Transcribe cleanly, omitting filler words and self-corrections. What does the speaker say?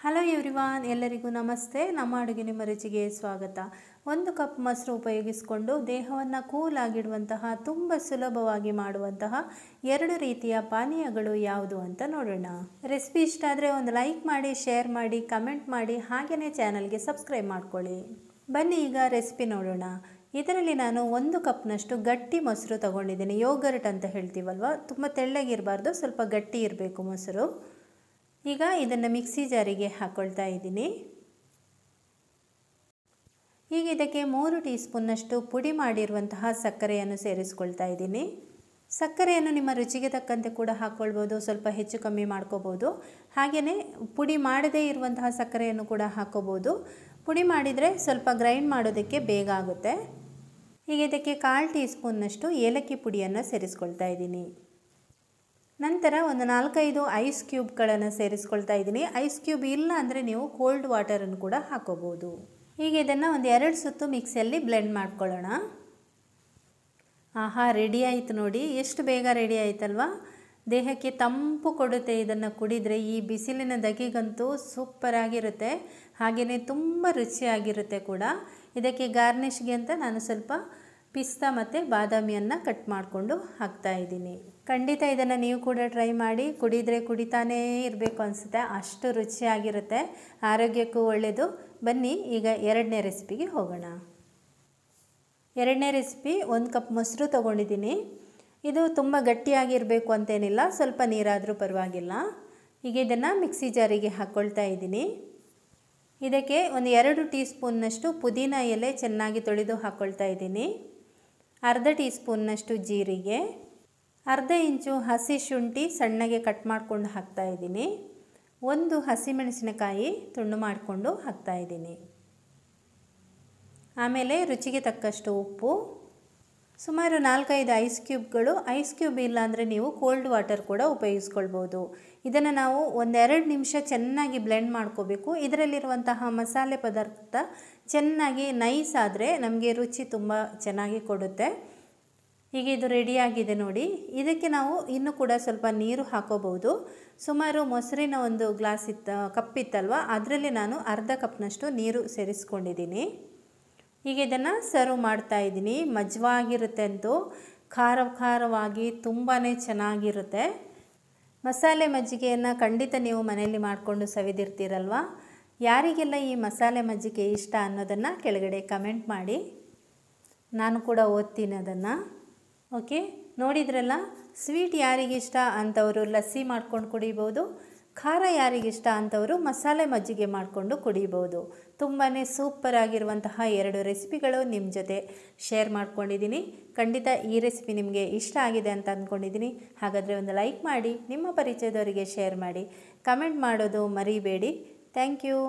Hello everyone, ಎಲ್ಲರಿಗೂ ನಮಸ್ತೆ. ನಮ್ಮ ಅಡುಗೆ ನಿಮ್ಮ ರುಚಿಗೆ ಸ್ವಾಗತ. 1 ಕಪ್ ಮೊಸರು ಉಪಯೋಗಿಸಿಕೊಂಡು ದೇಹವನ್ನು ಕೂಲ್ ಆಗಿಡುವಂತಹ ತುಂಬ ಸುಲಭವಾಗಿ ಮಾಡುವಂತಹ 2 ರೀತಿಯ ಪಾನೀಯಗಳು ಯಾವುದು ಅಂತ ನೋಡೋಣ. ರೆಸಿಪಿ ಇಷ್ಟ ಆದರೆ ಒಂದು ಲೈಕ್ ಮಾಡಿ, ಶೇರ್ ಮಾಡಿ, ಕಮೆಂಟ್ ಮಾಡಿ, ಹಾಗೆಯೇ ಚಾನಲ್ಗೆ ಸಬ್ಸ್ಕ್ರೈಬ್ ಮಾಡ್ಕೊಳ್ಳಿ. ಬನ್ನಿ ಈಗ ರೆಸಿಪಿ ನೋಡೋಣ. ಇದರಲ್ಲಿ ನಾನು 1 ಕಪ್ನಷ್ಟು ಗಟ್ಟಿ ಮೊಸರು ತಗೊಂಡಿದ್ದೀನಿ. ಯೋಗರ್ಟ್ ಅಂತ ಹೇಳ್ತೀವಲ್ವ, ತುಂಬ ತೆಳ್ಳಗಿರಬಾರ್ದು, ಸ್ವಲ್ಪ ಗಟ್ಟಿ ಇರಬೇಕು ಮೊಸರು. ಈಗ ಇದನ್ನು ಮಿಕ್ಸಿ ಜಾರಿಗೆ ಹಾಕ್ಕೊಳ್ತಾ ಇದ್ದೀನಿ. ಈಗ ಇದಕ್ಕೆ 3 ಟೀ ಸ್ಪೂನ್ನಷ್ಟು ಪುಡಿ ಮಾಡಿರುವಂತಹ ಸಕ್ಕರೆಯನ್ನು ಸೇರಿಸ್ಕೊಳ್ತಾ ಇದ್ದೀನಿ. ಸಕ್ಕರೆಯನ್ನು ನಿಮ್ಮ ರುಚಿಗೆ ತಕ್ಕಂತೆ ಕೂಡ ಹಾಕ್ಕೊಳ್ಬೋದು, ಸ್ವಲ್ಪ ಹೆಚ್ಚು ಕಮ್ಮಿ ಮಾಡ್ಕೋಬೋದು. ಹಾಗೆಯೇ ಪುಡಿ ಮಾಡದೇ ಇರುವಂತಹ ಸಕ್ಕರೆಯನ್ನು ಕೂಡ ಹಾಕ್ಕೋಬೋದು. ಪುಡಿ ಮಾಡಿದರೆ ಸ್ವಲ್ಪ ಗ್ರೈಂಡ್ ಮಾಡೋದಕ್ಕೆ ಬೇಗ ಆಗುತ್ತೆ. ಈಗ ಇದಕ್ಕೆ 1/4 ಟೀ ಸ್ಪೂನ್ನಷ್ಟು ಏಲಕ್ಕಿ ಪುಡಿಯನ್ನು ಸೇರಿಸ್ಕೊಳ್ತಾ ಇದ್ದೀನಿ. ನಂತರ ಒಂದು 4-5 ಐಸ್ ಕ್ಯೂಬ್ಗಳನ್ನು ಸೇರಿಸ್ಕೊಳ್ತಾ ಇದ್ದೀನಿ. ಐಸ್ ಕ್ಯೂಬ್ ಇಲ್ಲ ಅಂದರೆ ನೀವು ಕೋಲ್ಡ್ ವಾಟರನ್ನು ಕೂಡ ಹಾಕೋಬೋದು. ಈಗ ಇದನ್ನು ಒಂದು 2 ಸುತ್ತು ಮಿಕ್ಸಿಯಲ್ಲಿ ಬ್ಲೆಂಡ್ ಮಾಡ್ಕೊಳ್ಳೋಣ. ಆಹಾ, ರೆಡಿ ಆಯಿತು ನೋಡಿ, ಎಷ್ಟು ಬೇಗ ರೆಡಿ ಆಯ್ತಲ್ವಾ. ದೇಹಕ್ಕೆ ತಂಪು ಕೊಡುತ್ತೆ. ಇದನ್ನು ಕುಡಿದರೆ ಈ ಬಿಸಿಲಿನ ದಗಿಗಂತೂ ಸೂಪರಾಗಿರುತ್ತೆ. ಹಾಗೆಯೇ ತುಂಬ ರುಚಿಯಾಗಿರುತ್ತೆ ಕೂಡ. ಇದಕ್ಕೆ ಗಾರ್ನಿಷ್ಗೆ ಅಂತ ನಾನು ಸ್ವಲ್ಪ ಪಿಸ್ತಾ ಮತ್ತು ಬಾದಾಮಿಯನ್ನು ಕಟ್ ಮಾಡಿಕೊಂಡು ಹಾಕ್ತಾ ಇದ್ದೀನಿ. ಖಂಡಿತ ಇದನ್ನು ನೀವು ಕೂಡ ಟ್ರೈ ಮಾಡಿ. ಕುಡಿದರೆ ಕುಡಿತಾನೇ ಇರಬೇಕು ಅನಿಸುತ್ತೆ, ಅಷ್ಟು ರುಚಿಯಾಗಿರುತ್ತೆ, ಆರೋಗ್ಯಕ್ಕೂ ಒಳ್ಳೆಯದು. ಬನ್ನಿ ಈಗ 2ನೇ ರೆಸಿಪಿಗೆ ಹೋಗೋಣ. 2ನೇ ರೆಸಿಪಿ 1 ಕಪ್ ಮೊಸರು ತೊಗೊಂಡಿದ್ದೀನಿ. ಇದು ತುಂಬ ಗಟ್ಟಿಯಾಗಿರಬೇಕು ಅಂತೇನಿಲ್ಲ, ಸ್ವಲ್ಪ ನೀರಾದರೂ ಪರವಾಗಿಲ್ಲ. ಈಗ ಇದನ್ನು ಮಿಕ್ಸಿ ಜಾರಿಗೆ ಹಾಕ್ಕೊಳ್ತಾ ಇದ್ದೀನಿ. ಇದಕ್ಕೆ ಒಂದು 2 ಟೀ ಸ್ಪೂನ್ನಷ್ಟು ಪುದೀನ ಎಲೆ ಚೆನ್ನಾಗಿ ತೊಳೆದು ಹಾಕ್ಕೊಳ್ತಾ ಇದ್ದೀನಿ. ಅರ್ಧ ಟೀ ಸ್ಪೂನ್ನಷ್ಟು ಜೀರಿಗೆ, ಅರ್ಧ ಇಂಚು ಹಸಿ ಶುಂಠಿ ಸಣ್ಣಗೆ ಕಟ್ ಮಾಡಿಕೊಂಡು ಹಾಕ್ತಾ ಇದ್ದೀನಿ. 1 ಹಸಿಮೆಣಸಿನಕಾಯಿ ತುಂಡು ಮಾಡಿಕೊಂಡು ಹಾಕ್ತಾ ಇದ್ದೀನಿ. ಆಮೇಲೆ ರುಚಿಗೆ ತಕ್ಕಷ್ಟು ಉಪ್ಪು, ಸುಮಾರು 4-5 ಐಸ್ ಕ್ಯೂಬ್ಗಳು. ಐಸ್ ಕ್ಯೂಬ್ ಇಲ್ಲ ಅಂದರೆ ನೀವು ಕೋಲ್ಡ್ ವಾಟರ್ ಕೂಡ ಉಪಯೋಗಿಸ್ಕೊಳ್ಬೋದು. ಇದನ್ನು ನಾವು 1-2 ನಿಮಿಷ ಚೆನ್ನಾಗಿ ಬ್ಲೆಂಡ್ ಮಾಡ್ಕೋಬೇಕು. ಇದರಲ್ಲಿರುವಂತಹ ಮಸಾಲೆ ಪದಾರ್ಥ ಚೆನ್ನಾಗಿ ನೈಸ್ ಆದರೆ ನಮಗೆ ರುಚಿ ತುಂಬ ಚೆನ್ನಾಗಿ ಕೊಡುತ್ತೆ. ಈಗ ಇದು ರೆಡಿಯಾಗಿದೆ ನೋಡಿ. ಇದಕ್ಕೆ ನಾವು ಇನ್ನೂ ಕೂಡ ಸ್ವಲ್ಪ ನೀರು ಹಾಕೋಬಹುದು. ಸುಮಾರು ಮೊಸರಿನ ಒಂದು ಗ್ಲಾಸ್ ಕಪ್ಪಿತ್ತಲ್ವ, ಅದರಲ್ಲಿ ನಾನು ಅರ್ಧ ಕಪ್ನಷ್ಟು ನೀರು ಸೇರಿಸ್ಕೊಂಡಿದ್ದೀನಿ. ಈಗ ಇದನ್ನು ಸರ್ವ್ ಮಾಡ್ತಾ ಇದ್ದೀನಿ. ಮಜವಾಗಿರುತ್ತೆ ಅಂತೂ, ಖಾರವಾಗಿ ತುಂಬಾ ಚೆನ್ನಾಗಿರುತ್ತೆ. ಮಸಾಲೆ ಮಜ್ಜಿಗೆಯನ್ನು ಖಂಡಿತ ನೀವು ಮನೆಯಲ್ಲಿ ಮಾಡಿಕೊಂಡು ಸವಿದಿರ್ತೀರಲ್ವ. ಯಾರಿಗೆಲ್ಲ ಈ ಮಸಾಲೆ ಮಜ್ಜಿಗೆ ಇಷ್ಟ ಅನ್ನೋದನ್ನು ಕೆಳಗಡೆ ಕಮೆಂಟ್ ಮಾಡಿ, ನಾನು ಕೂಡ ಓದ್ತೀನಿ ಅದನ್ನು. ಓಕೆ, ನೋಡಿದ್ರಲ್ಲ, ಸ್ವೀಟ್ ಯಾರಿಗಿಷ್ಟ ಅಂಥವರು ಲಸ್ಸಿ ಮಾಡ್ಕೊಂಡು ಕುಡಿಬೋದು, ಖಾರ ಯಾರಿಗಿಷ್ಟ ಅಂಥವರು ಮಸಾಲೆ ಮಜ್ಜಿಗೆ ಮಾಡಿಕೊಂಡು ಕುಡಿಬೋದು. ತುಂಬಾ ಸೂಪರಾಗಿರುವಂತಹ 2 ರೆಸಿಪಿಗಳು ನಿಮ್ಮ ಜೊತೆ ಶೇರ್ ಮಾಡ್ಕೊಂಡಿದ್ದೀನಿ. ಖಂಡಿತ ಈ ರೆಸಿಪಿ ನಿಮಗೆ ಇಷ್ಟ ಆಗಿದೆ ಅಂತ ಅಂದ್ಕೊಂಡಿದ್ದೀನಿ. ಹಾಗಾದರೆ ಒಂದು ಲೈಕ್ ಮಾಡಿ, ನಿಮ್ಮ ಪರಿಚಯದವರಿಗೆ ಶೇರ್ ಮಾಡಿ, ಕಮೆಂಟ್ ಮಾಡೋದು ಮರಿಬೇಡಿ. Thank you.